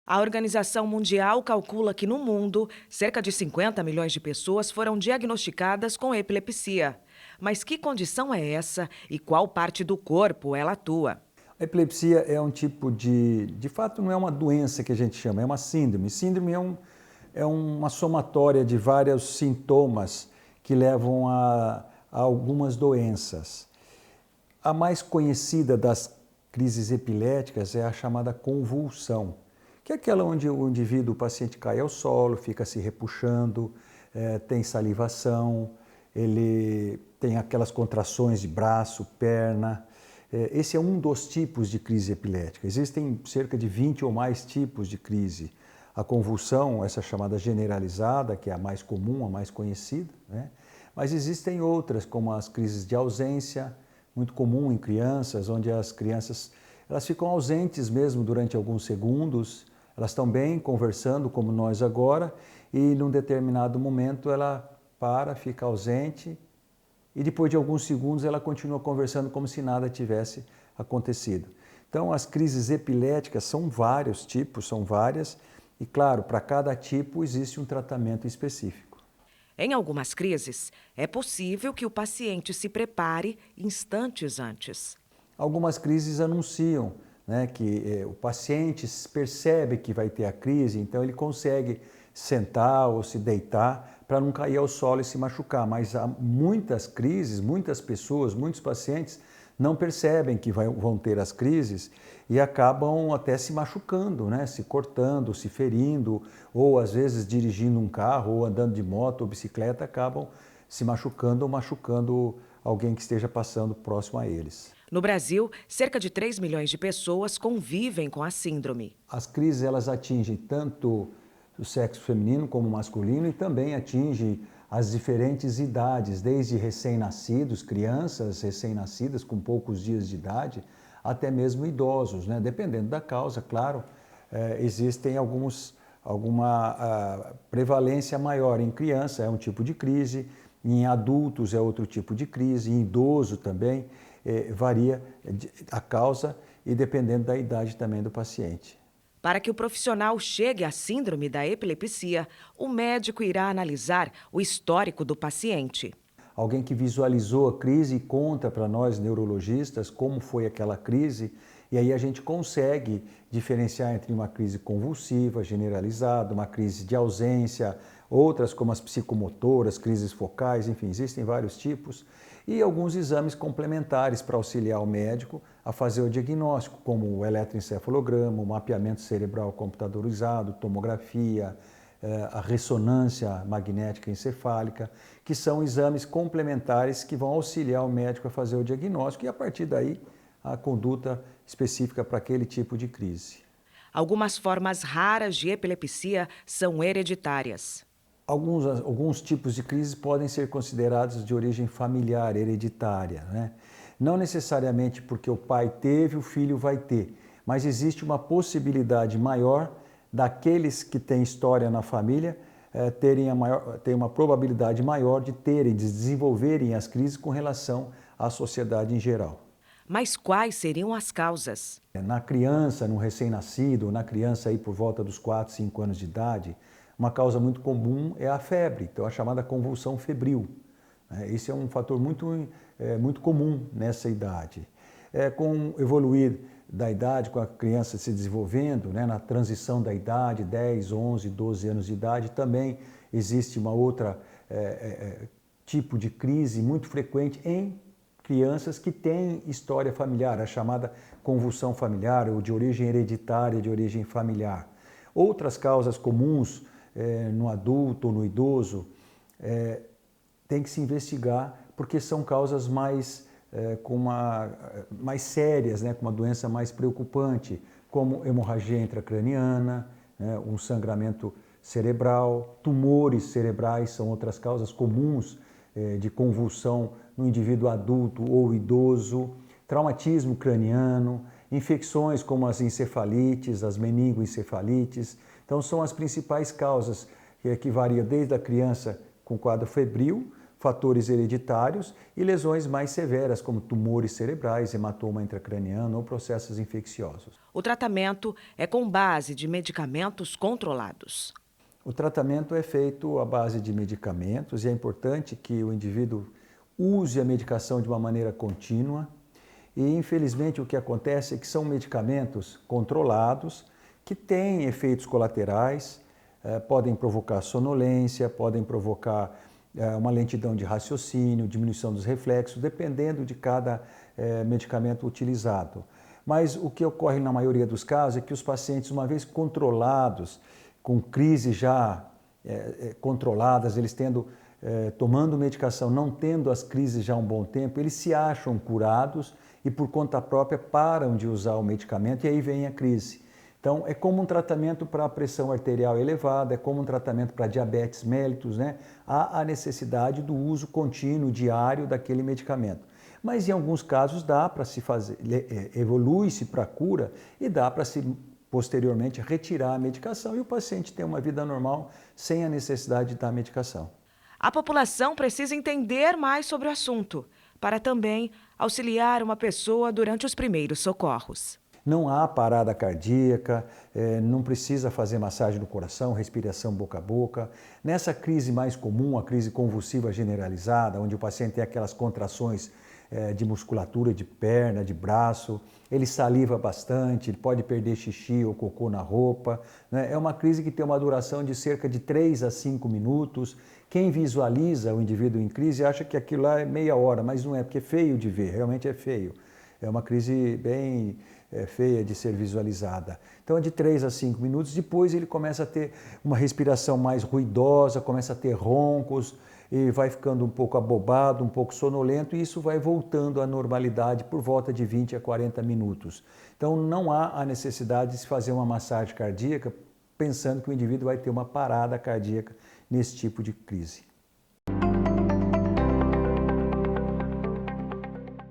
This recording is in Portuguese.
A Organização Mundial calcula que no mundo, cerca de 50 milhões de pessoas foram diagnosticadas com epilepsia. Mas que condição é essa e qual parte do corpo ela atua? A epilepsia é um tipo de fato não é uma doença que a gente chama, é uma síndrome. Síndrome é uma somatória de vários sintomas que levam a algumas doenças. A mais conhecida das crises epiléticas é a chamada convulsão, que é aquela onde o indivíduo, o paciente cai ao solo, fica se repuxando, tem salivação, ele tem aquelas contrações de braço, perna. Esse é um dos tipos de crise epilética. Existem cerca de 20 ou mais tipos de crise. A convulsão, essa chamada generalizada, que é a mais comum, a mais conhecida, né? Mas existem outras, como as crises de ausência, muito comum em crianças, onde as crianças elas ficam ausentes mesmo durante alguns segundos, elas estão bem conversando como nós agora, e num determinado momento ela para, fica ausente, e depois de alguns segundos ela continua conversando como se nada tivesse acontecido. Então as crises epiléticas são vários tipos, são várias, e claro, para cada tipo existe um tratamento específico. Em algumas crises, é possível que o paciente se prepare instantes antes. Algumas crises anunciam, né, que o paciente percebe que vai ter a crise, então ele consegue sentar ou se deitar para não cair ao solo e se machucar. Mas há muitas crises, muitas pessoas, muitos pacientes não percebem que vão ter as crises e acabam até se machucando, né, se cortando, se ferindo, ou às vezes dirigindo um carro, ou andando de moto ou bicicleta, acabam se machucando ou machucando alguém que esteja passando próximo a eles. No Brasil, cerca de 3 milhões de pessoas convivem com a síndrome. As crises elas atingem tanto o sexo feminino como o masculino e também atingem as diferentes idades, desde recém-nascidos, crianças recém-nascidas com poucos dias de idade, até mesmo idosos, né? Dependendo da causa, claro, existem alguma prevalência maior em criança, é um tipo de crise, em adultos é outro tipo de crise, em idoso também, varia a causa e dependendo da idade também do paciente. Para que o profissional chegue à síndrome da epilepsia, o médico irá analisar o histórico do paciente. Alguém que visualizou a crise e conta para nós neurologistas como foi aquela crise, e aí a gente consegue diferenciar entre uma crise convulsiva, generalizada, uma crise de ausência, outras como as psicomotoras, crises focais, enfim, existem vários tipos, e alguns exames complementares para auxiliar o médico a fazer o diagnóstico, como o eletroencefalograma, o mapeamento cerebral computadorizado, tomografia, a ressonância magnética encefálica, que são exames complementares que vão auxiliar o médico a fazer o diagnóstico e, a partir daí, a conduta específica para aquele tipo de crise. Algumas formas raras de epilepsia são hereditárias. Alguns tipos de crise podem ser considerados de origem familiar, hereditária, né? Não necessariamente porque o pai teve, o filho vai ter, mas existe uma possibilidade maior daqueles que têm história na família terem uma probabilidade maior de desenvolverem as crises com relação à sociedade em geral. Mas quais seriam as causas? Na criança, no recém-nascido, na criança aí por volta dos 4, 5 anos de idade, uma causa muito comum é a febre, então a chamada convulsão febril. Esse é um fator muito comum nessa idade. Com o evoluir da idade, com a criança se desenvolvendo, né, na transição da idade, 10, 11, 12 anos de idade, também existe uma outra tipo de crise muito frequente em crianças que têm história familiar, a chamada convulsão familiar ou de origem hereditária, de origem familiar. Outras causas comuns no adulto ou no idoso tem que se investigar porque são causas mais mais sérias, né, com uma doença mais preocupante, como hemorragia intracraniana, né, um sangramento cerebral, tumores cerebrais são outras causas comuns de convulsão no indivíduo adulto ou idoso, traumatismo craniano, infecções como as encefalites, as meningoencefalites. Então são as principais causas que variam desde a criança com quadro febril, fatores hereditários e lesões mais severas, como tumores cerebrais, hematoma intracraniano ou processos infecciosos. O tratamento é com base de medicamentos controlados. O tratamento é feito à base de medicamentos e é importante que o indivíduo use a medicação de uma maneira contínua. E, infelizmente, o que acontece é que são medicamentos controlados que têm efeitos colaterais, podem provocar sonolência, podem provocar uma lentidão de raciocínio, diminuição dos reflexos, dependendo de cada medicamento utilizado. Mas o que ocorre na maioria dos casos é que os pacientes, uma vez controlados, com crises já controladas, eles tomando medicação, não tendo as crises já há um bom tempo, eles se acham curados e por conta própria param de usar o medicamento e aí vem a crise. Então é como um tratamento para a pressão arterial elevada, é como um tratamento para diabetes mellitus, né? Há a necessidade do uso contínuo, diário daquele medicamento. Mas em alguns casos dá para se fazer, evolui-se para a cura e dá para se posteriormente retirar a medicação e o paciente ter uma vida normal sem a necessidade de dar medicação. A população precisa entender mais sobre o assunto, para também auxiliar uma pessoa durante os primeiros socorros. Não há parada cardíaca, não precisa fazer massagem do coração, respiração boca a boca. Nessa crise mais comum, a crise convulsiva generalizada, onde o paciente tem aquelas contrações de musculatura de perna, de braço, ele saliva bastante, ele pode perder xixi ou cocô na roupa. Né? É uma crise que tem uma duração de cerca de 3 a 5 minutos. Quem visualiza o indivíduo em crise acha que aquilo lá é meia hora, mas não é, porque é feio de ver, realmente é feio. É uma crise bem feia de ser visualizada. Então é de 3 a 5 minutos, depois ele começa a ter uma respiração mais ruidosa, começa a ter roncos, e vai ficando um pouco abobado, um pouco sonolento, e isso vai voltando à normalidade por volta de 20 a 40 minutos. Então não há a necessidade de se fazer uma massagem cardíaca pensando que o indivíduo vai ter uma parada cardíaca nesse tipo de crise.